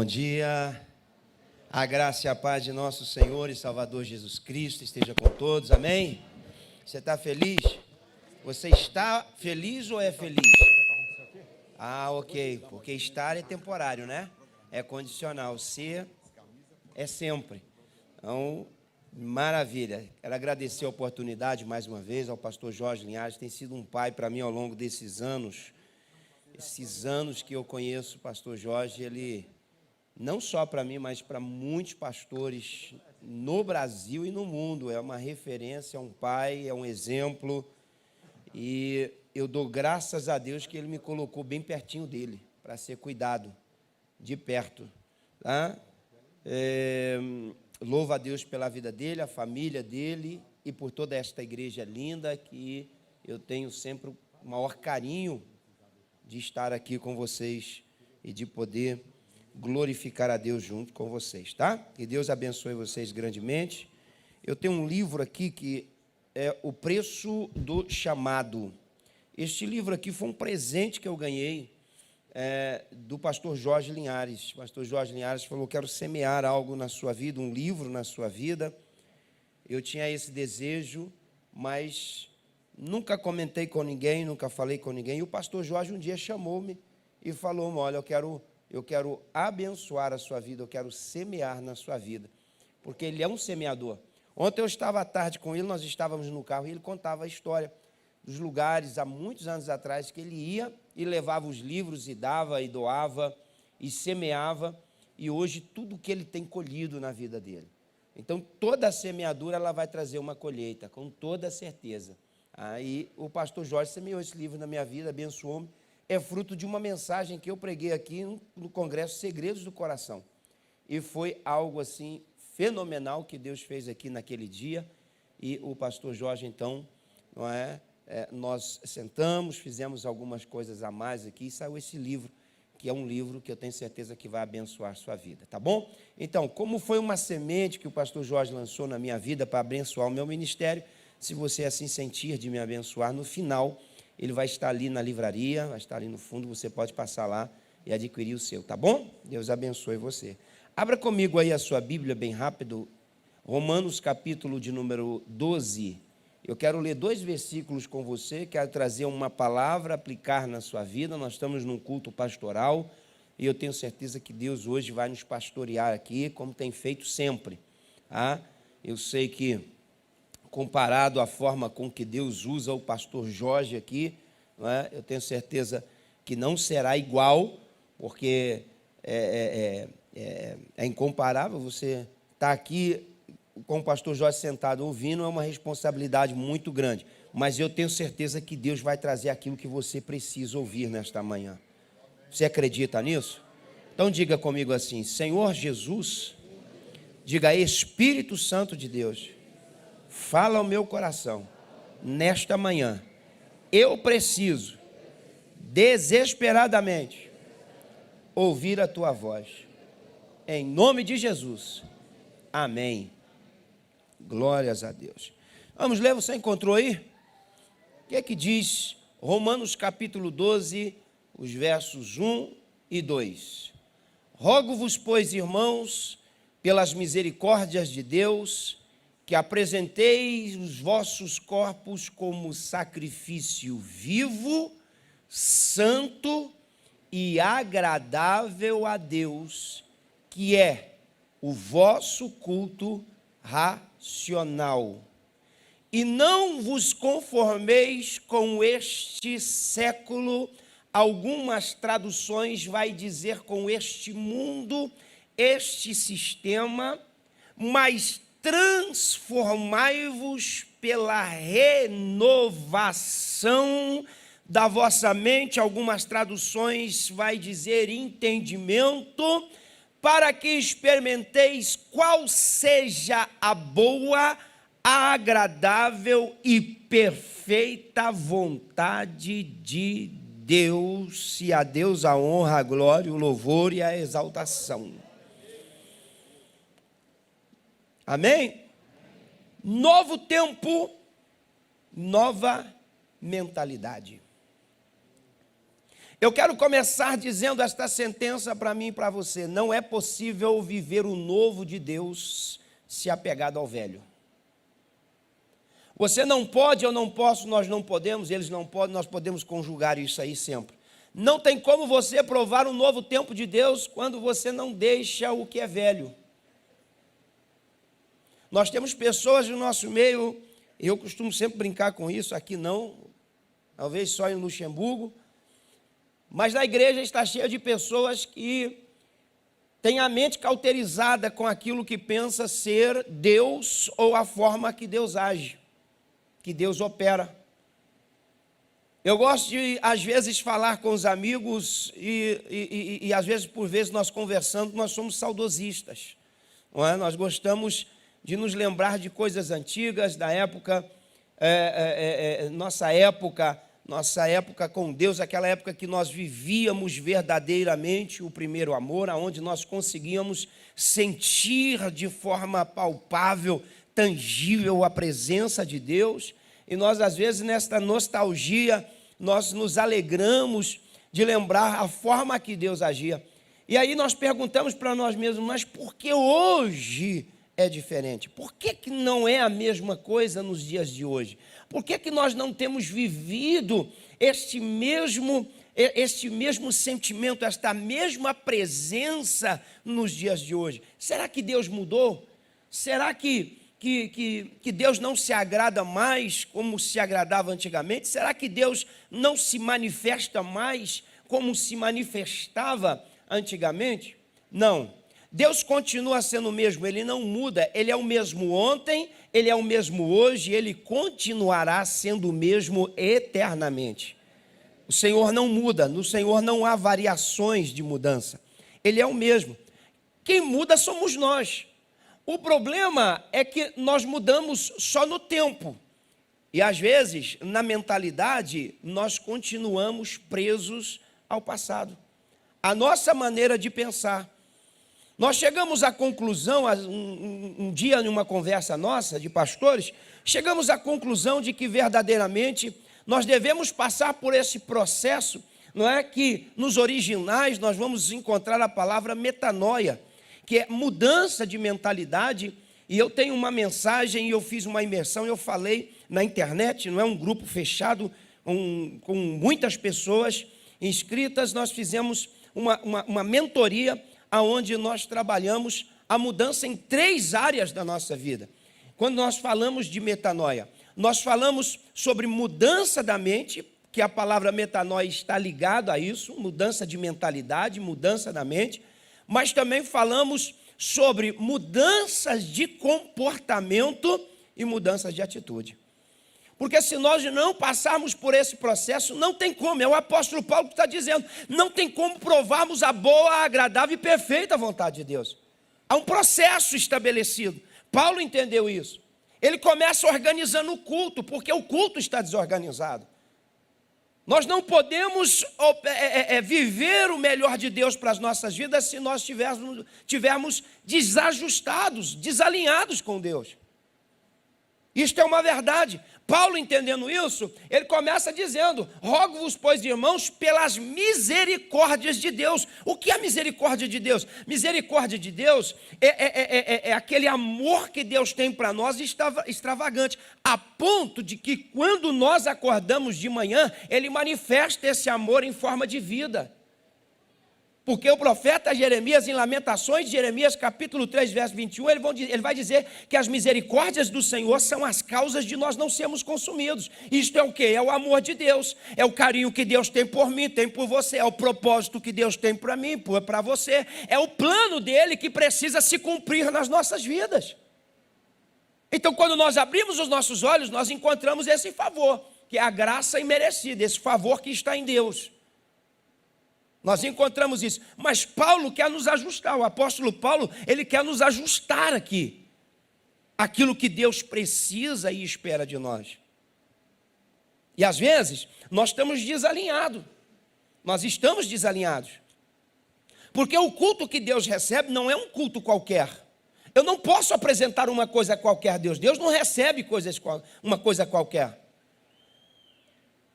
Bom dia, a graça e a paz de nosso Senhor e Salvador Jesus Cristo esteja com todos, amém? Você está feliz? Você está feliz ou é feliz? Ah, ok, porque estar é temporário, né? É condicional, ser é sempre. Então, maravilha. Quero agradecer a oportunidade mais uma vez ao pastor Jorge Linhares, tem sido um pai para mim ao longo desses anos que eu conheço o pastor Jorge, ele... não só para mim, mas para muitos pastores no Brasil e no mundo. É uma referência, é um pai, é um exemplo. E eu dou graças a Deus que ele me colocou bem pertinho dele, para ser cuidado de perto. Tá? Louvo a Deus pela vida dele, a família dele e por toda esta igreja linda que eu tenho sempre o maior carinho de estar aqui com vocês e de poder glorificar a Deus junto com vocês, tá? Que Deus abençoe vocês grandemente. Eu tenho um livro aqui que é O Preço do Chamado. Este livro aqui foi um presente que eu ganhei do pastor Jorge Linhares. O pastor Jorge Linhares falou: quero semear algo na sua vida, um livro na sua vida. Eu tinha esse desejo, mas nunca comentei com ninguém, nunca falei com ninguém. E o pastor Jorge um dia chamou-me e falou: olha, eu quero abençoar a sua vida, eu quero semear na sua vida, porque ele é um semeador. Ontem eu estava à tarde com ele, nós estávamos no carro, e ele contava a história dos lugares, há muitos anos atrás, que ele ia e levava os livros, e dava, e doava, e semeava, e hoje tudo que ele tem colhido na vida dele. Então, toda a semeadura, ela vai trazer uma colheita, com toda certeza. Aí, o pastor Jorge semeou esse livro na minha vida, abençoou-me. É fruto de uma mensagem que eu preguei aqui no Congresso Segredos do Coração. E foi algo assim fenomenal que Deus fez aqui naquele dia. E o pastor Jorge, então, nós sentamos, fizemos algumas coisas a mais aqui e saiu esse livro, que é um livro que eu tenho certeza que vai abençoar a sua vida, tá bom? Então, como foi uma semente que o pastor Jorge lançou na minha vida para abençoar o meu ministério, se você assim sentir de me abençoar, no final ele vai estar ali na livraria, vai estar ali no fundo, você pode passar lá e adquirir o seu, tá bom? Deus abençoe você. Abra comigo aí a sua Bíblia bem rápido, Romanos capítulo de número 12. Eu quero ler 2 versículos com você, quero trazer uma palavra, aplicar na sua vida. Nós estamos num culto pastoral e eu tenho certeza que Deus hoje vai nos pastorear aqui, como tem feito sempre. Tá? Eu sei que, comparado à forma com que Deus usa o pastor Jorge aqui, eu tenho certeza que não será igual, porque é incomparável. Você está aqui com o pastor Jorge sentado ouvindo, é uma responsabilidade muito grande, mas eu tenho certeza que Deus vai trazer aquilo que você precisa ouvir nesta manhã. Você acredita nisso? Então diga comigo assim: Senhor Jesus, diga: Espírito Santo de Deus, fala ao meu coração, nesta manhã, eu preciso, desesperadamente, ouvir a Tua voz, em nome de Jesus, amém. Glórias a Deus. Vamos ler, você encontrou aí? O que é que diz Romanos capítulo 12, os versos 1 e 2? Rogo-vos, pois, irmãos, pelas misericórdias de Deus, que apresenteis os vossos corpos como sacrifício vivo, santo e agradável a Deus, que é o vosso culto racional. E não vos conformeis com este século. Algumas traduções vai dizer com este mundo, este sistema, mas transformai-vos pela renovação da vossa mente. Algumas traduções vai dizer entendimento, para que experimenteis qual seja a boa, a agradável e perfeita vontade de Deus. E a Deus a honra, a glória, o louvor e a exaltação. Amém? Novo tempo, nova mentalidade. Eu quero começar dizendo esta sentença para mim e para você: não é possível viver o novo de Deus se apegado ao velho. Você não pode, eu não posso, nós não podemos, eles não podem, nós podemos conjugar isso aí sempre. Não tem como você provar um novo tempo de Deus quando você não deixa o que é velho. Nós temos pessoas no nosso meio, eu costumo sempre brincar com isso, aqui não, talvez só em Luxemburgo, mas na igreja está cheia de pessoas que têm a mente cauterizada com aquilo que pensa ser Deus ou a forma que Deus age, que Deus opera. Eu gosto de, às vezes, falar com os amigos e às vezes, por vezes, nós conversando, nós somos saudosistas, não é? Nós gostamos de nos lembrar de coisas antigas, da época, nossa época com Deus, aquela época que nós vivíamos verdadeiramente o primeiro amor, aonde nós conseguíamos sentir de forma palpável, tangível a presença de Deus. E nós, às vezes, nesta nostalgia, nós nos alegramos de lembrar a forma que Deus agia. E aí nós perguntamos para nós mesmos, mas por que hoje é diferente? Por que não é a mesma coisa nos dias de hoje? Por que nós não temos vivido este mesmo sentimento, esta mesma presença nos dias de hoje? Será que Deus mudou? Será que Deus não se agrada mais como se agradava antigamente? Será que Deus não se manifesta mais como se manifestava antigamente? Não. Deus continua sendo o mesmo, Ele não muda, Ele é o mesmo ontem, Ele é o mesmo hoje, Ele continuará sendo o mesmo eternamente. O Senhor não muda, no Senhor não há variações de mudança, Ele é o mesmo. Quem muda somos nós. O problema é que nós mudamos só no tempo. E às vezes, na mentalidade, nós continuamos presos ao passado. A nossa maneira de pensar. Nós chegamos à conclusão, um dia, numa conversa nossa de pastores, chegamos à conclusão de que verdadeiramente nós devemos passar por esse processo, não é? Que nos originais nós vamos encontrar a palavra metanoia, que é mudança de mentalidade. E eu tenho uma mensagem, e eu fiz uma imersão, eu falei na internet, não é um grupo fechado, com muitas pessoas inscritas. Nós fizemos uma mentoria, onde nós trabalhamos a mudança em 3 áreas da nossa vida. Quando nós falamos de metanoia, nós falamos sobre mudança da mente, que a palavra metanoia está ligada a isso, mudança de mentalidade, mudança da mente, mas também falamos sobre mudanças de comportamento e mudanças de atitude. Porque se nós não passarmos por esse processo, não tem como, é o apóstolo Paulo que está dizendo, não tem como provarmos a boa, agradável e perfeita vontade de Deus. Há um processo estabelecido. Paulo entendeu isso. Ele começa organizando o culto, porque o culto está desorganizado. Nós não podemos viver o melhor de Deus para as nossas vidas se nós tivermos desajustados, desalinhados com Deus. Isto é uma verdade. Paulo, entendendo isso, ele começa dizendo: rogo-vos, pois, irmãos, pelas misericórdias de Deus. O que é a misericórdia de Deus? Misericórdia de Deus é aquele amor que Deus tem para nós extravagante, a ponto de que quando nós acordamos de manhã, Ele manifesta esse amor em forma de vida. Porque o profeta Jeremias, em Lamentações de Jeremias, capítulo 3, verso 21, ele vai dizer que as misericórdias do Senhor são as causas de nós não sermos consumidos. Isto é o quê? É o amor de Deus, é o carinho que Deus tem por mim, tem por você, é o propósito que Deus tem para mim, para você, é o plano dele que precisa se cumprir nas nossas vidas. Então, quando nós abrimos os nossos olhos, nós encontramos esse favor, que é a graça imerecida, esse favor que está em Deus. Nós encontramos isso, mas Paulo quer nos ajustar, o apóstolo Paulo, ele quer nos ajustar aqui, aquilo que Deus precisa e espera de nós. E às vezes, nós estamos desalinhados, porque o culto que Deus recebe não é um culto qualquer. Eu não posso apresentar uma coisa qualquer a Deus, Deus não recebe uma coisa qualquer.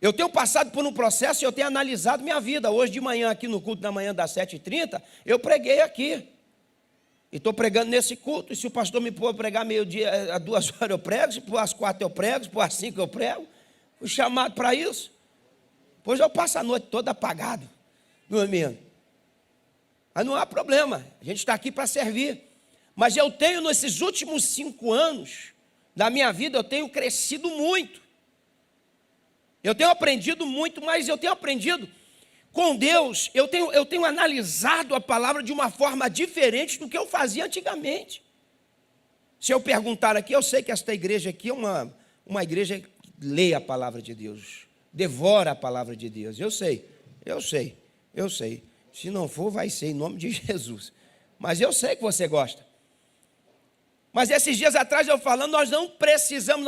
Eu tenho passado por um processo e eu tenho analisado minha vida. Hoje de manhã, aqui no culto da manhã das 7h30, eu preguei aqui. E estou pregando nesse culto. E se o pastor me pôr pregar meio-dia, às 2h eu prego. Se pôr às 4 eu prego. Se pôr às 5 eu prego. Fui chamado para isso. Pois eu passo a noite toda apagado, dormindo. Mas não há problema. A gente está aqui para servir. Mas eu tenho, nesses últimos 5 anos da minha vida, eu tenho crescido muito. Eu tenho aprendido muito, mas eu tenho aprendido com Deus, eu tenho analisado a palavra de uma forma diferente do que eu fazia antigamente. Se eu perguntar aqui, eu sei que esta igreja aqui é uma igreja que lê a palavra de Deus, devora a palavra de Deus. Eu sei. Se não for, vai ser em nome de Jesus. Mas eu sei que você gosta. Mas esses dias atrás eu falando, nós não precisamos,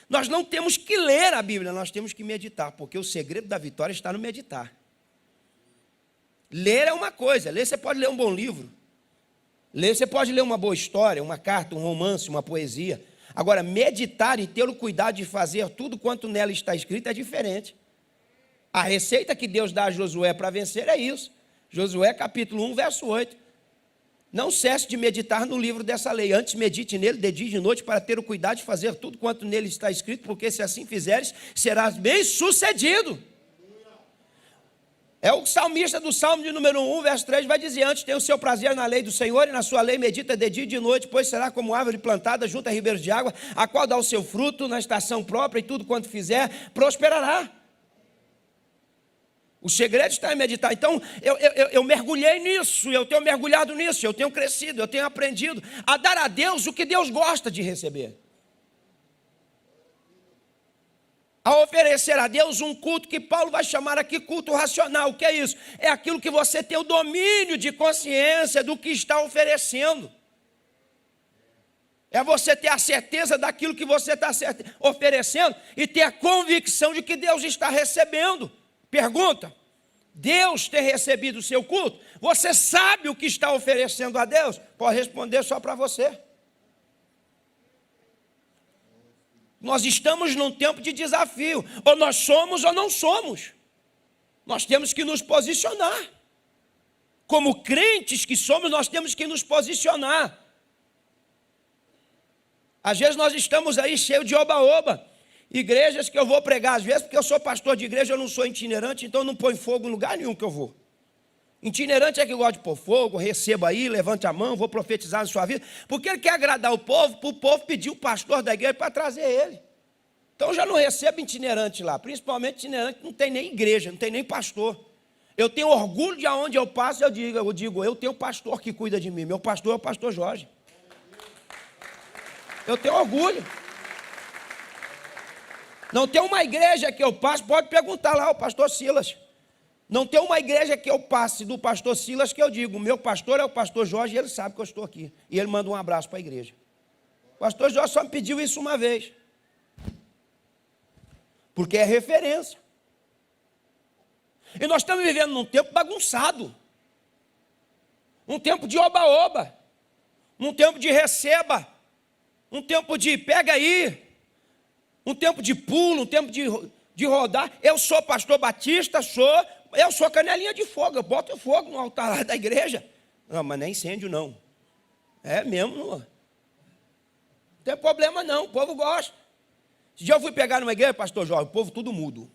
nós não temos que ler a Bíblia, nós temos que meditar, porque o segredo da vitória está no meditar. Ler é uma coisa, ler você pode ler um bom livro, ler você pode ler uma boa história, uma carta, um romance, uma poesia. Agora, meditar e ter o cuidado de fazer tudo quanto nela está escrito é diferente. A receita que Deus dá a Josué para vencer é isso. Josué capítulo 1, verso 8. Não cesse de meditar no livro dessa lei, antes medite nele de dia e de noite para ter o cuidado de fazer tudo quanto nele está escrito, porque se assim fizeres, serás bem sucedido. É o salmista do Salmo de número 1, verso 3, vai dizer: antes tem o seu prazer na lei do Senhor, e na sua lei medita de dia e de noite, pois será como árvore plantada junto a ribeiros de água, a qual dá o seu fruto na estação própria, e tudo quanto fizer, prosperará. O segredo está em meditar. Então, eu mergulhei nisso, eu tenho mergulhado nisso, eu tenho crescido, eu tenho aprendido a dar a Deus o que Deus gosta de receber. A oferecer a Deus um culto que Paulo vai chamar aqui culto racional. O que é isso? É aquilo que você tem o domínio de consciência do que está oferecendo. É você ter a certeza daquilo que você está oferecendo e ter a convicção de que Deus está recebendo. Pergunta: Deus tem recebido o seu culto? Você sabe o que está oferecendo a Deus? Pode responder só para você. Nós estamos num tempo de desafio. Ou nós somos ou não somos. Nós temos que nos posicionar. Como crentes que somos, nós temos que nos posicionar. Às vezes nós estamos aí cheios de oba-oba. Igrejas que eu vou pregar, às vezes, porque eu sou pastor de igreja, eu não sou itinerante, então eu não ponho fogo em lugar nenhum que eu vou. Itinerante é que gosta de pôr fogo, receba aí, levante a mão, vou profetizar na sua vida, porque ele quer agradar o povo, para o povo pedir o pastor da igreja para trazer ele. Então eu já não recebo itinerante lá, principalmente itinerante que não tem nem igreja, não tem nem pastor. Eu tenho orgulho de aonde eu passo, eu digo, eu tenho pastor que cuida de mim, meu pastor é o pastor Jorge. Eu tenho orgulho. Não tem uma igreja que eu passe, pode perguntar lá ao pastor Silas. Não tem uma igreja que eu passe do pastor Silas que eu digo, meu pastor é o pastor Jorge e ele sabe que eu estou aqui. E ele manda um abraço para a igreja. O pastor Jorge só me pediu isso uma vez. Porque é referência. E nós estamos vivendo num tempo bagunçado. Um tempo de oba-oba. Um tempo de receba. Um tempo de pega aí. Um tempo de pulo, um tempo de rodar. Eu sou pastor batista, eu sou canelinha de fogo, eu boto fogo no altar lá da igreja. Não, mas não é incêndio não. É mesmo, não tem problema não, o povo gosta. Esse dia eu fui pegar numa igreja, pastor Jorge, o povo tudo mudo.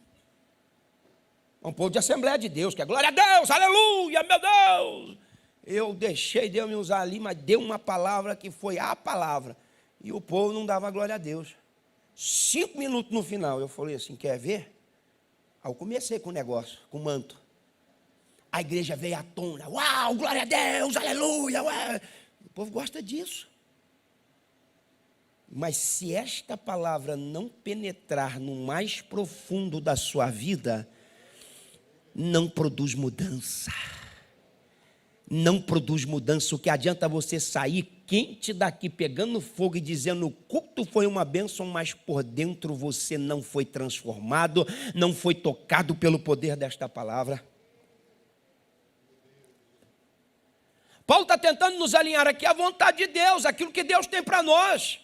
É um povo de Assembleia de Deus, que é glória a Deus, aleluia, meu Deus. Eu deixei Deus me usar ali, mas deu uma palavra que foi a palavra. E o povo não dava glória a Deus. 5 minutos no final, eu falei assim, quer ver? Aí eu comecei com o negócio, com o manto. A igreja veio à tona, uau, glória a Deus, aleluia, uau. O povo gosta disso. Mas se esta palavra não penetrar no mais profundo da sua vida, não produz mudança. Não produz mudança. O que adianta você sair quente daqui, pegando fogo e dizendo o culto foi uma bênção, mas por dentro você não foi transformado, não foi tocado pelo poder desta palavra. Paulo está tentando nos alinhar aqui à vontade de Deus, aquilo que Deus tem para nós.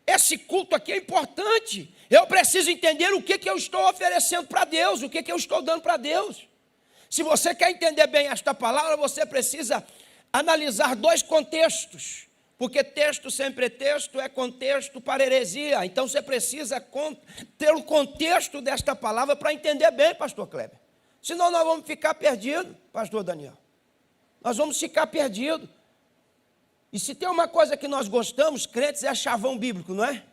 Esse culto aqui é importante. Eu preciso entender o que eu estou oferecendo para Deus, o que eu estou dando para Deus. Se você quer entender bem esta palavra, você precisa analisar dois contextos. Porque texto sem pretexto é contexto para heresia. Então você precisa ter o contexto desta palavra para entender bem, pastor Kleber. Senão nós vamos ficar perdidos, pastor Daniel. Nós vamos ficar perdidos. E se tem uma coisa que nós gostamos, crentes, é chavão bíblico, não é?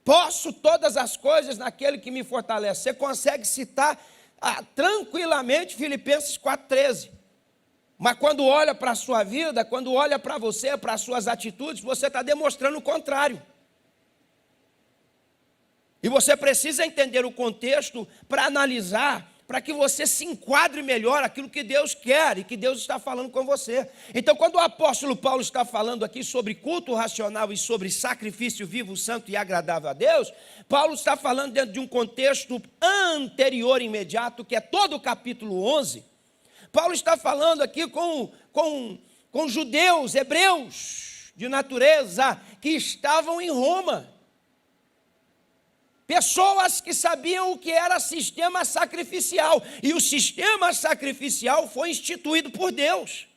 Posso todas as coisas naquele que me fortalece. Você consegue citar tranquilamente Filipenses 4,13. Mas quando olha para a sua vida, quando olha para você, para as suas atitudes, você está demonstrando o contrário. E você precisa entender o contexto para analisar, para que você se enquadre melhor aquilo que Deus quer e que Deus está falando com você. Então, quando o apóstolo Paulo está falando aqui sobre culto racional e sobre sacrifício vivo, santo e agradável a Deus, Paulo está falando dentro de um contexto anterior, imediato, que é todo o capítulo 11. Paulo está falando aqui com judeus, hebreus de natureza, que estavam em Roma. Pessoas que sabiam o que era sistema sacrificial. E o sistema sacrificial foi instituído por Deus.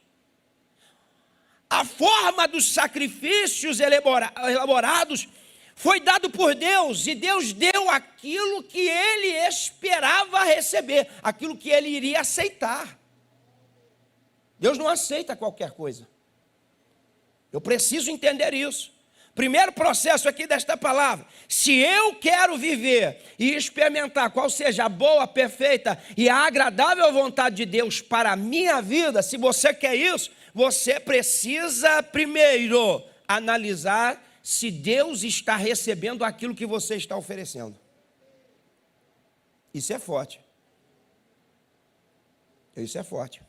A forma dos sacrifícios elaborados foi dado por Deus. E Deus deu aquilo que ele esperava receber. Aquilo que ele iria aceitar. Deus não aceita qualquer coisa. Eu preciso entender isso. Primeiro processo aqui desta palavra: se eu quero viver e experimentar qual seja a boa, perfeita e a agradável vontade de Deus para a minha vida, se você quer isso, você precisa primeiro analisar se Deus está recebendo aquilo que você está oferecendo. Isso é forte. Isso é forte.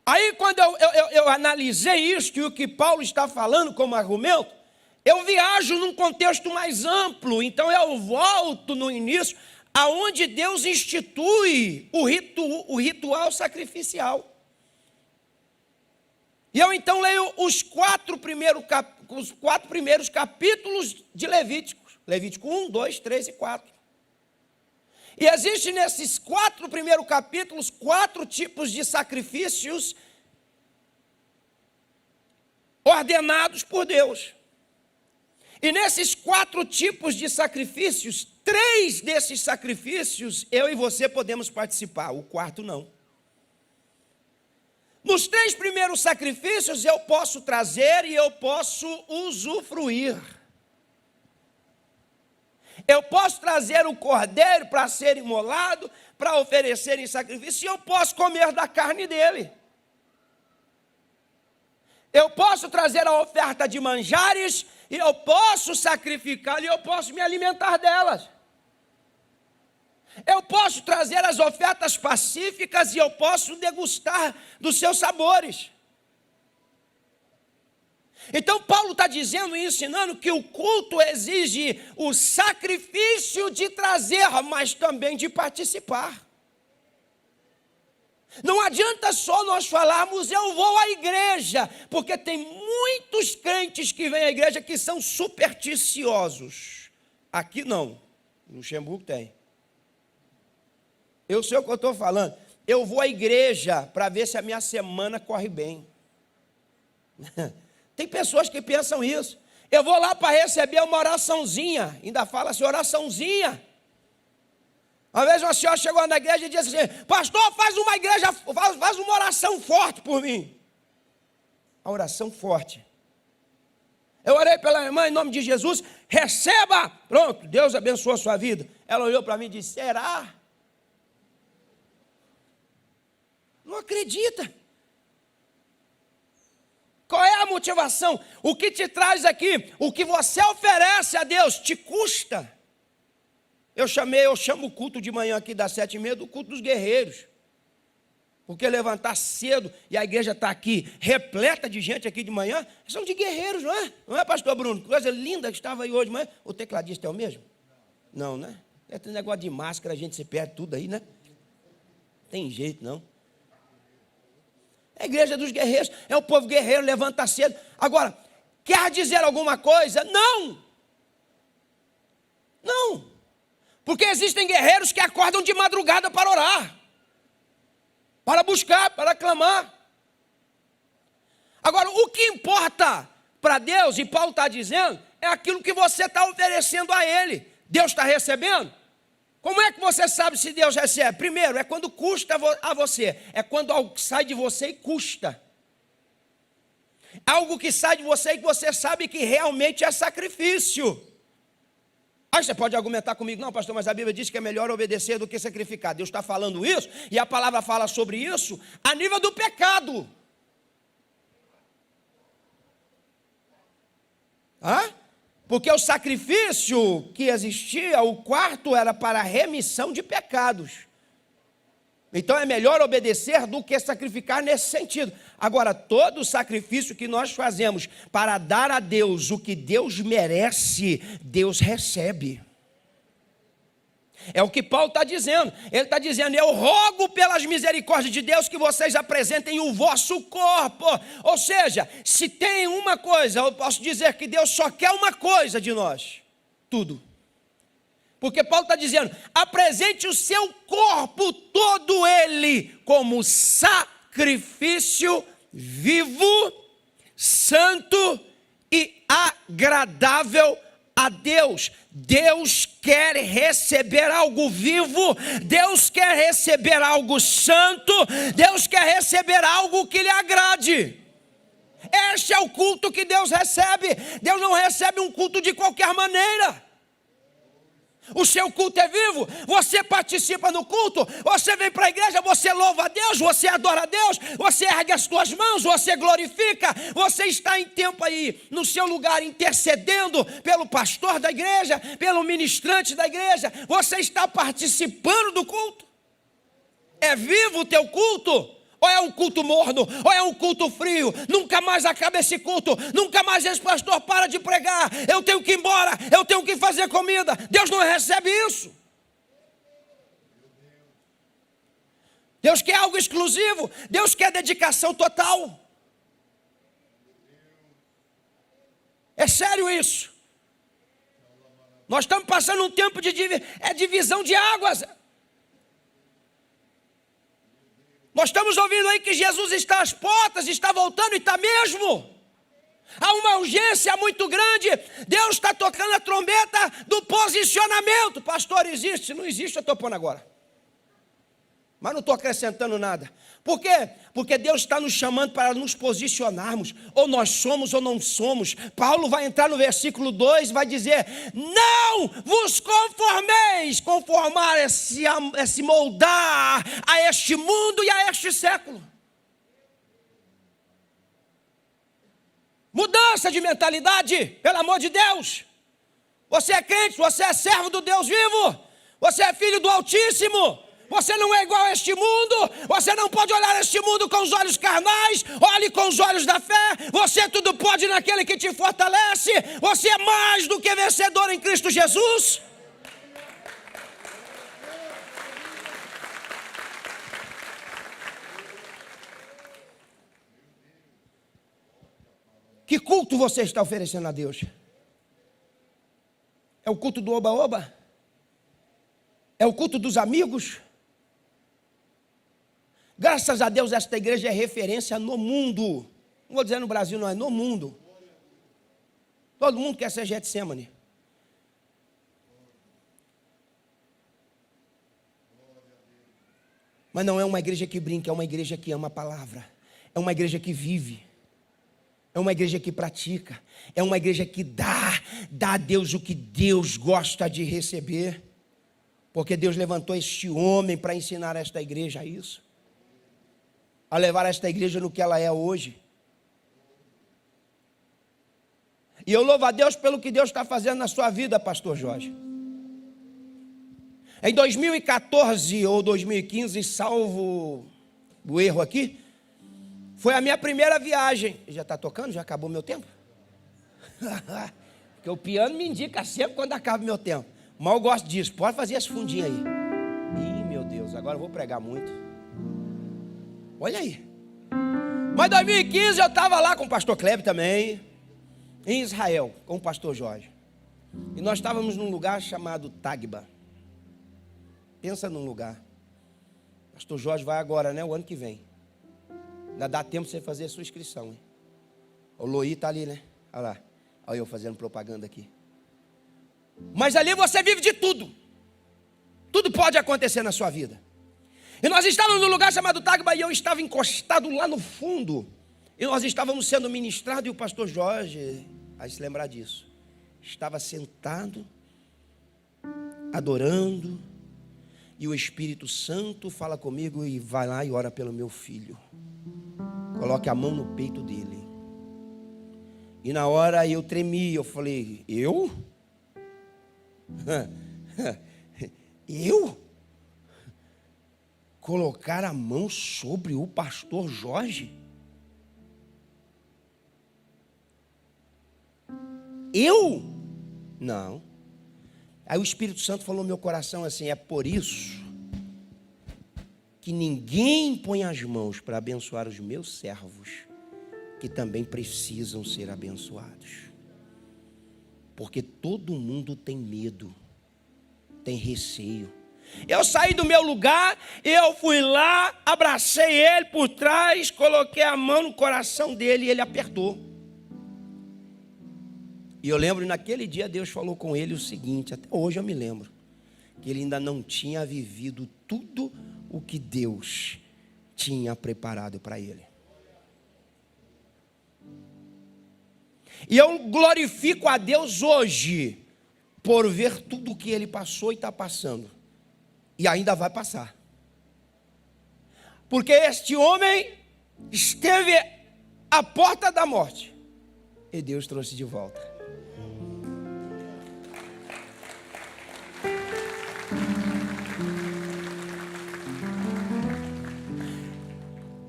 Aí, quando eu analisei isto e o que Paulo está falando como argumento, eu viajo num contexto mais amplo. Então, eu volto no início, aonde Deus institui o ritual sacrificial. E eu, então, leio os quatro primeiros capítulos de Levítico. Levítico 1, 2, 3 e 4. E existem nesses 4 primeiros capítulos 4 tipos de sacrifícios ordenados por Deus. E nesses 4 tipos de sacrifícios, 3 desses sacrifícios eu e você podemos participar, o 4 não. Nos 3 primeiros sacrifícios eu posso trazer e eu posso usufruir. Eu posso trazer o cordeiro para ser imolado, para oferecer em sacrifício, e eu posso comer da carne dele. Eu posso trazer a oferta de manjares, e eu posso sacrificar, e eu posso me alimentar delas. Eu posso trazer as ofertas pacíficas, e eu posso degustar dos seus sabores. Então Paulo está dizendo e ensinando que o culto exige o sacrifício de trazer, mas também de participar. Não adianta só nós falarmos, eu vou à igreja, porque tem muitos crentes que vêm à igreja que são supersticiosos. Aqui não, no Luxemburgo tem. Eu sei o que eu estou falando. Eu vou à igreja para ver se a minha semana corre bem. Tem pessoas que pensam isso. Eu vou lá para receber uma oraçãozinha. Ainda fala assim, oraçãozinha. Uma vez uma senhora chegou na igreja e disse assim, pastor, faz uma oração forte por mim. A oração forte. Eu orei pela irmã em nome de Jesus, receba. Pronto, Deus abençoou a sua vida. Ela olhou para mim e disse, será? Não acredita. Qual é a motivação? O que te traz aqui? O que você oferece a Deus te custa. Eu chamo o culto de manhã aqui das 7h30 do culto dos guerreiros. Porque levantar cedo e a igreja está aqui repleta de gente aqui de manhã, são de guerreiros, não é? Não é, pastor Bruno? Coisa linda que estava aí hoje de manhã. O tecladista é o mesmo? Não, né? Esse negócio de máscara, a gente se perde tudo aí, né? Tem jeito, não. É a igreja dos guerreiros, é o povo guerreiro, levanta cedo. Agora, quer dizer alguma coisa? Não! Porque existem guerreiros que acordam de madrugada para orar, para buscar, para clamar. Agora, o que importa para Deus, e Paulo está dizendo, é aquilo que você está oferecendo a Ele. Deus está recebendo? Como é que você sabe se Deus recebe? Primeiro, é quando custa a você. É quando algo sai de você e custa. Algo que sai de você e que você sabe que realmente é sacrifício. Aí você pode argumentar comigo, não, pastor, mas a Bíblia diz que é melhor obedecer do que sacrificar. Deus está falando isso, e a palavra fala sobre isso a nível do pecado. Porque o sacrifício que existia, o quarto era para a remissão de pecados. Então é melhor obedecer do que sacrificar nesse sentido. Agora, todo sacrifício que nós fazemos para dar a Deus o que Deus merece, Deus recebe. É o que Paulo está dizendo. Ele está dizendo, eu rogo pelas misericórdias de Deus que vocês apresentem o vosso corpo. Ou seja, se tem uma coisa, eu posso dizer que Deus só quer uma coisa de nós. Tudo. Porque Paulo está dizendo, apresente o seu corpo todo ele como sacrifício vivo, santo e agradável a Deus. Deus quer receber algo vivo, Deus quer receber algo santo, Deus quer receber algo que lhe agrade. Este é o culto que Deus recebe. Deus não recebe um culto de qualquer maneira. O seu culto é vivo, você participa no culto, você vem para a igreja, você louva a Deus, você adora a Deus, você ergue as suas mãos, você glorifica, você está em tempo aí, no seu lugar, intercedendo pelo pastor da igreja, pelo ministrante da igreja, você está participando do culto. É vivo o teu culto? Ou é um culto morno, ou é um culto frio? Nunca mais acaba esse culto, nunca mais esse pastor para de pregar, eu tenho que ir embora, eu tenho que fazer comida. Deus não recebe isso. Deus quer algo exclusivo, Deus quer dedicação total. É sério isso. Nós estamos passando um tempo de divisão de águas. Nós estamos ouvindo aí que Jesus está às portas, está voltando e está mesmo. Há uma urgência muito grande. Deus está tocando a trombeta do posicionamento. Pastor, existe? Não existe, eu estou pondo agora. Mas não estou acrescentando nada. Por quê? Porque Deus está nos chamando para nos posicionarmos. Ou nós somos ou não somos. Paulo vai entrar no versículo 2 e vai dizer, não vos conformeis. Conformar é se moldar a este mundo e a este século. Mudança de mentalidade, pelo amor de Deus. Você é crente, você é servo do Deus vivo. Você é filho do Altíssimo. Você não é igual a este mundo, você não pode olhar este mundo com os olhos carnais, olhe com os olhos da fé, você tudo pode naquele que te fortalece, você é mais do que vencedor em Cristo Jesus. Que culto você está oferecendo a Deus? É o culto do oba-oba? É o culto dos amigos? Graças a Deus esta igreja é referência no mundo. Não vou dizer no Brasil, não, é no mundo. Todo mundo quer ser Getsemane. Mas não é uma igreja que brinca, é uma igreja que ama a palavra. É uma igreja que vive. É uma igreja que pratica. É uma igreja que dá a Deus o que Deus gosta de receber. Porque Deus levantou este homem para ensinar esta igreja isso. A levar esta igreja no que ela é hoje. E eu louvo a Deus pelo que Deus está fazendo na sua vida, pastor Jorge. Em 2014 ou 2015, salvo o erro aqui, foi a minha primeira viagem. Já está tocando? Já acabou meu tempo? Porque o piano me indica sempre quando acaba meu tempo. Mas eu gosto disso, pode fazer esse fundinho aí. Ih, meu Deus, agora eu vou pregar muito. Olha aí. Mas em 2015 eu estava lá com o pastor Kleber também, em Israel, com o pastor Jorge. E nós estávamos num lugar chamado Tagba. Pensa num lugar. Pastor Jorge vai agora, né? O ano que vem. Ainda dá tempo de você fazer a sua inscrição, hein? O Loí está ali, né? Olha lá. Olha eu fazendo propaganda aqui. Mas ali você vive de tudo. Tudo pode acontecer na sua vida. E nós estávamos num lugar chamado Tagba e eu estava encostado lá no fundo. E nós estávamos sendo ministrados e o pastor Jorge, vai se lembrar disso, estava sentado, adorando. E o Espírito Santo fala comigo e vai lá e ora pelo meu filho. Coloque a mão no peito dele. E na hora eu tremi, eu falei, eu? Eu? Colocar a mão sobre o pastor Jorge? Eu? Não. Aí o Espírito Santo falou no meu coração assim, é por isso que ninguém põe as mãos para abençoar os meus servos, que também precisam ser abençoados. Porque todo mundo tem medo, tem receio. Eu saí do meu lugar, eu fui lá, abracei ele por trás, coloquei a mão no coração dele e ele apertou. E eu lembro, naquele dia Deus falou com ele o seguinte, até hoje eu me lembro, que ele ainda não tinha vivido tudo o que Deus tinha preparado para ele. E eu glorifico a Deus hoje, por ver tudo o que ele passou e está passando. E ainda vai passar. Porque este homem esteve à porta da morte. E Deus trouxe de volta.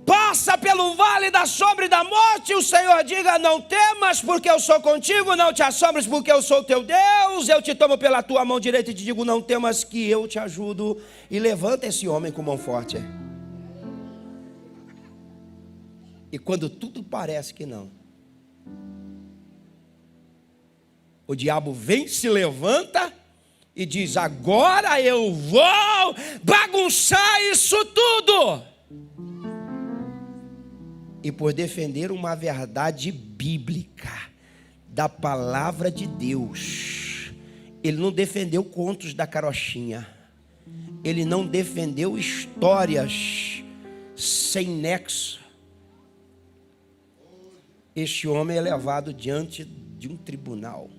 Passa pelo vale da sombra e da morte, o Senhor diga, não temas, porque eu sou contigo, não te assombres, porque eu sou teu Deus, eu te tomo pela tua mão direita e te digo, não temas que eu te ajudo, e levanta esse homem com mão forte. E quando tudo parece que não, o diabo vem, se levanta e diz, agora eu vou bagunçar isso tudo. E por defender uma verdade bíblica, da palavra de Deus, ele não defendeu contos da carochinha, ele não defendeu histórias sem nexo. Este homem é levado diante de um tribunal.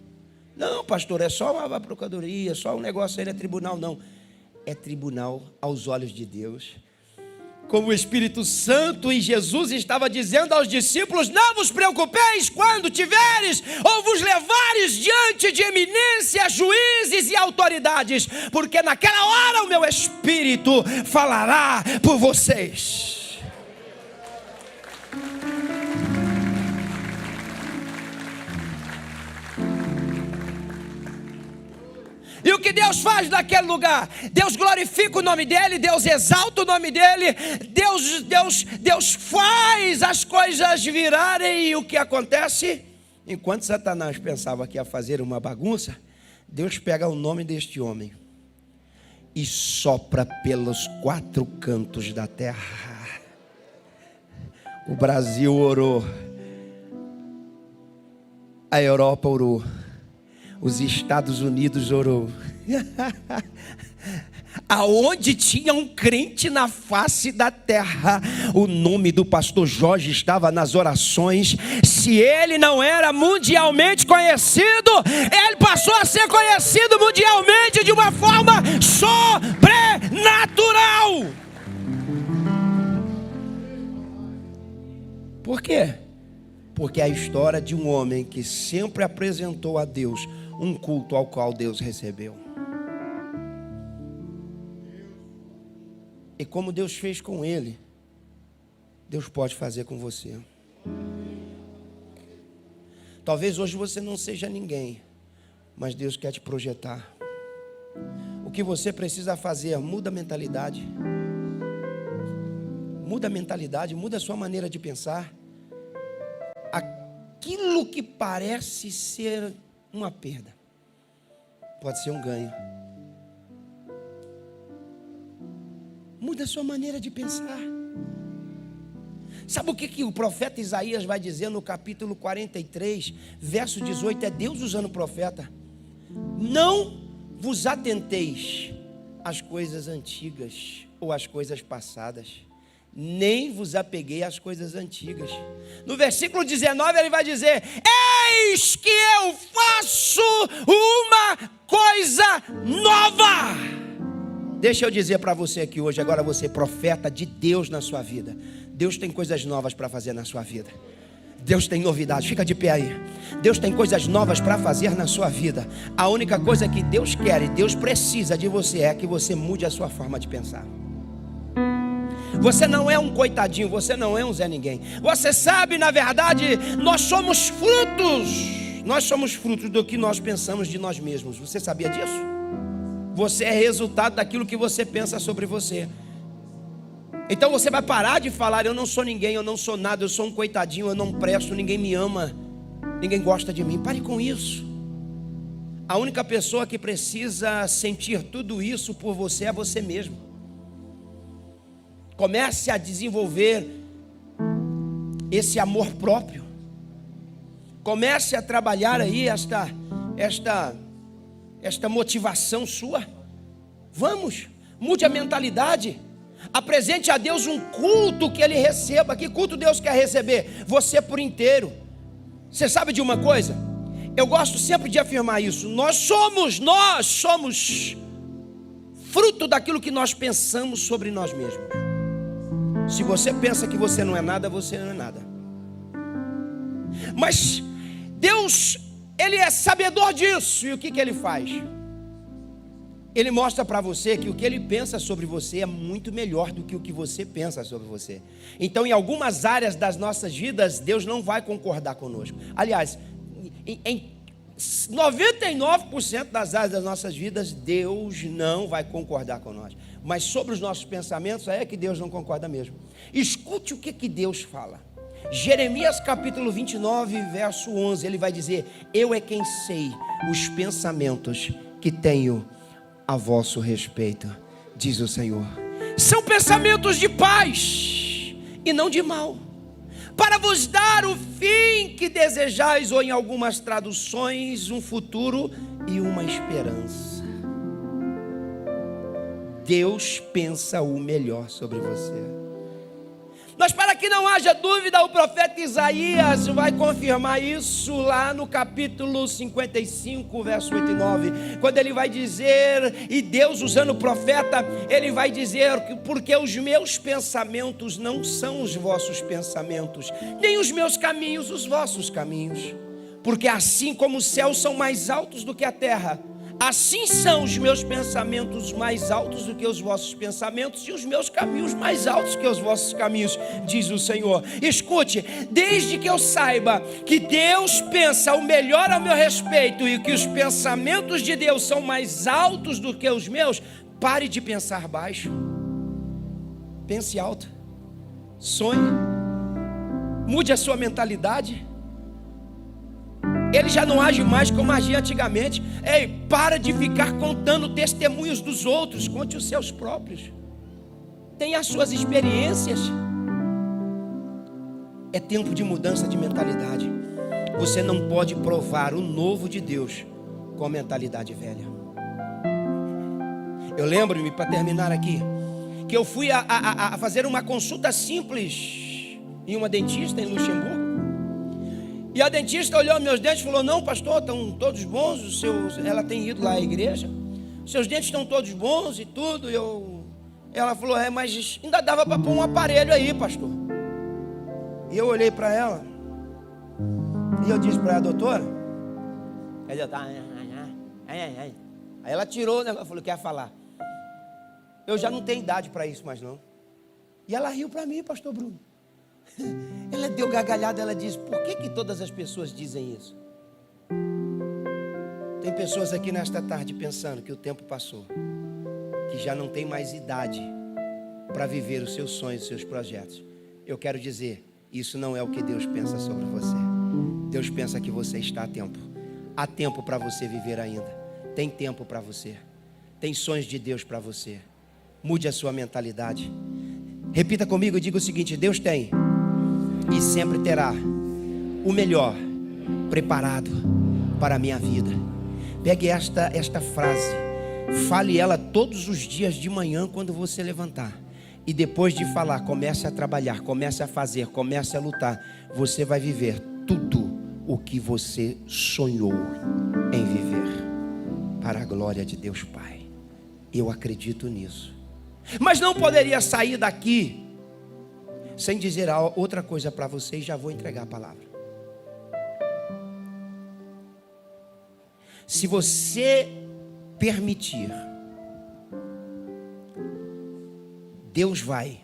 Não, pastor, é só uma procuradoria, só um negócio aí, não é tribunal, não. É tribunal aos olhos de Deus. Como o Espírito Santo e Jesus estava dizendo aos discípulos, não vos preocupeis quando tiveres ou vos levares diante de eminências, juízes e autoridades, porque naquela hora o meu Espírito falará por vocês. E o que Deus faz naquele lugar? Deus glorifica o nome dEle, Deus exalta o nome dEle, Deus faz as coisas virarem. E o que acontece? Enquanto Satanás pensava que ia fazer uma bagunça, Deus pega o nome deste homem e sopra pelos 4 cantos da terra. O Brasil orou, a Europa orou, os Estados Unidos orou. Aonde tinha um crente na face da terra, o nome do pastor Jorge estava nas orações. Se ele não era mundialmente conhecido, ele passou a ser conhecido mundialmente de uma forma sobrenatural. Por quê? Porque é a história de um homem que sempre apresentou a Deus um culto ao qual Deus recebeu. E como Deus fez com ele, Deus pode fazer com você. Talvez hoje você não seja ninguém, mas Deus quer te projetar. O que você precisa fazer? Muda a mentalidade. Muda a mentalidade, muda a sua maneira de pensar. Aquilo que parece ser uma perda pode ser um ganho. Muda a sua maneira de pensar. Sabe o que o profeta Isaías vai dizer no capítulo 43, verso 18? É Deus usando o profeta. Não vos atenteis às coisas antigas ou às coisas passadas, nem vos apeguei às coisas antigas. No versículo 19 ele vai dizer: eis que eu faço uma coisa nova. Deixa eu dizer para você aqui hoje, agora você profeta de Deus na sua vida. Deus tem coisas novas para fazer na sua vida. Deus tem novidades, fica de pé aí. Deus tem coisas novas para fazer na sua vida. A única coisa que Deus quer e Deus precisa de você é que você mude a sua forma de pensar. Você não é um coitadinho, você não é um Zé Ninguém. Você sabe, na verdade, nós somos frutos do que nós pensamos de nós mesmos. Você sabia disso? Você é resultado daquilo que você pensa sobre você. Então você vai parar de falar: eu não sou ninguém, eu não sou nada, eu sou um coitadinho, eu não presto, ninguém me ama, ninguém gosta de mim. Pare com isso. A única pessoa que precisa sentir tudo isso por você é você mesmo. Comece a desenvolver esse amor próprio. Comece a trabalhar aí esta motivação sua. Vamos, mude a mentalidade. Apresente a Deus um culto que Ele receba. Que culto Deus quer receber? Você por inteiro. Você sabe de uma coisa? Eu gosto sempre de afirmar isso. Nós somos fruto daquilo que nós pensamos sobre nós mesmos. Se você pensa que você não é nada, você não é nada. Mas Deus, Ele é sabedor disso. E o que Ele faz? Ele mostra para você que o que Ele pensa sobre você é muito melhor do que o que você pensa sobre você. Então, em algumas áreas das nossas vidas, Deus não vai concordar conosco. Aliás, em 99% das áreas das nossas vidas, Deus não vai concordar com nós. Mas sobre os nossos pensamentos, é que Deus não concorda mesmo. Escute o que Deus fala. Jeremias capítulo 29, verso 11, ele vai dizer: eu é quem sei os pensamentos que tenho a vosso respeito, diz o Senhor. São pensamentos de paz e não de mal, para vos dar o fim que desejais, ou em algumas traduções, um futuro e uma esperança. Deus pensa o melhor sobre você. Mas para que não haja dúvida, o profeta Isaías vai confirmar isso lá no capítulo 55, verso 8 e 9, quando ele vai dizer, e Deus usando o profeta, ele vai dizer que porque os meus pensamentos não são os vossos pensamentos, nem os meus caminhos os vossos caminhos, porque assim como os céus são mais altos do que a terra, assim são os meus pensamentos mais altos do que os vossos pensamentos, e os meus caminhos mais altos que os vossos caminhos, diz o Senhor. Escute, desde que eu saiba que Deus pensa o melhor a meu respeito e que os pensamentos de Deus são mais altos do que os meus, pare de pensar baixo, pense alto, sonhe, mude a sua mentalidade. Ele já não age mais como agia antigamente. Ei, para de ficar contando testemunhos dos outros, conte os seus próprios. Tenha as suas experiências. É tempo de mudança de mentalidade. Você não pode provar o novo de Deus com a mentalidade velha. Eu lembro-me, para terminar aqui, que eu fui a fazer uma consulta simples em uma dentista em Luxemburgo. E a dentista olhou meus dentes e falou: não, pastor, estão todos bons. Ela tem ido lá à igreja, seus dentes estão todos bons e tudo. Ela falou: mas ainda dava para pôr um aparelho aí, pastor. E eu olhei para ela e eu disse para ela: doutora, aí ela tirou o negócio e falou: quer falar? Eu já não tenho idade para isso mais não. E ela riu para mim, pastor Bruno. Ela deu gargalhada, ela disse: por que todas as pessoas dizem isso? Tem pessoas aqui nesta tarde pensando que o tempo passou, que já não tem mais idade para viver os seus sonhos, os seus projetos. Eu quero dizer, isso não é o que Deus pensa sobre você. Deus pensa que você está a tempo. Há tempo para você viver ainda. Tem tempo para você. Tem sonhos de Deus para você. Mude a sua mentalidade. Repita comigo e diga o seguinte: Deus tem e sempre terá o melhor preparado para a minha vida. Pegue esta frase, fale ela todos os dias de manhã quando você levantar. E depois de falar, comece a trabalhar, comece a fazer, comece a lutar. Você vai viver tudo o que você sonhou em viver, para a glória de Deus Pai. Eu acredito nisso. Mas não poderia sair daqui sem dizer outra coisa para você, e já vou entregar a palavra. Se você permitir, Deus vai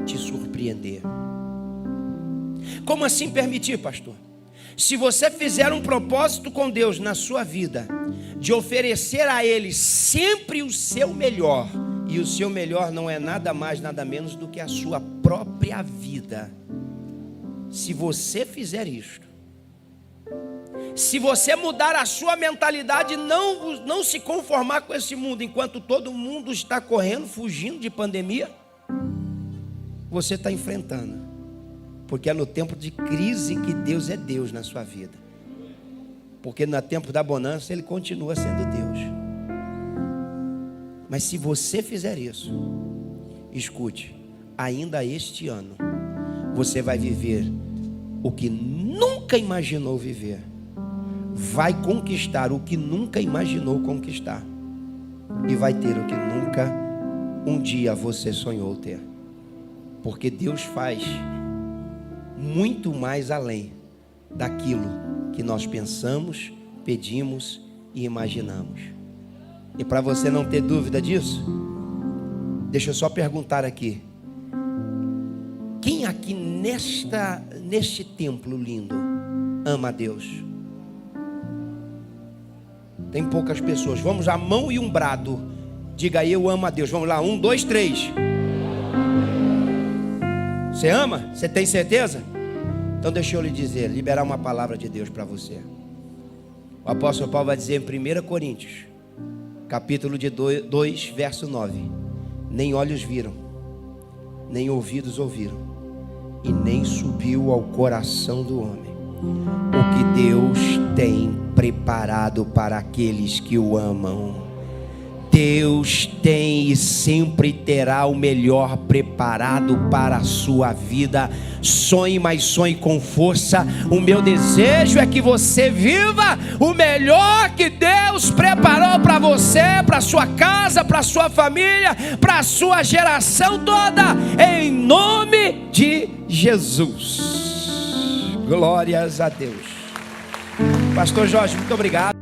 te surpreender. Como assim permitir, pastor? Se você fizer um propósito com Deus na sua vida, de oferecer a Ele sempre o seu melhor, e o seu melhor não é nada mais, nada menos do que a sua própria vida. Se você fizer isto, se você mudar a sua mentalidade, não se conformar com esse mundo, enquanto todo mundo está correndo, fugindo de pandemia, você está enfrentando, porque é no tempo de crise que Deus é Deus na sua vida, porque no tempo da bonança Ele continua sendo Deus. Mas se você fizer isso, escute, ainda este ano, você vai viver o que nunca imaginou viver, vai conquistar o que nunca imaginou conquistar, e vai ter o que nunca um dia você sonhou ter, porque Deus faz muito mais além daquilo que nós pensamos, pedimos e imaginamos. E para você não ter dúvida disso, deixa eu só perguntar aqui: quem aqui neste templo lindo ama a Deus? Tem poucas pessoas. Vamos, a mão e um brado. Diga aí: eu amo a Deus. Vamos lá, 1, 2, 3. Você ama? Você tem certeza? Então deixa eu lhe dizer, liberar uma palavra de Deus para você. O apóstolo Paulo vai dizer em 1 Coríntios, capítulo de 2, verso 9: nem olhos viram, nem ouvidos ouviram, e nem subiu ao coração do homem o que Deus tem preparado para aqueles que o amam. Deus tem e sempre terá o melhor preparado para a sua vida. Sonhe, mas sonhe com força. O meu desejo é que você viva o melhor que Deus preparou para você, para a sua casa, para a sua família, para a sua geração toda, em nome de Jesus. Glórias a Deus. Pastor Jorge, muito obrigado.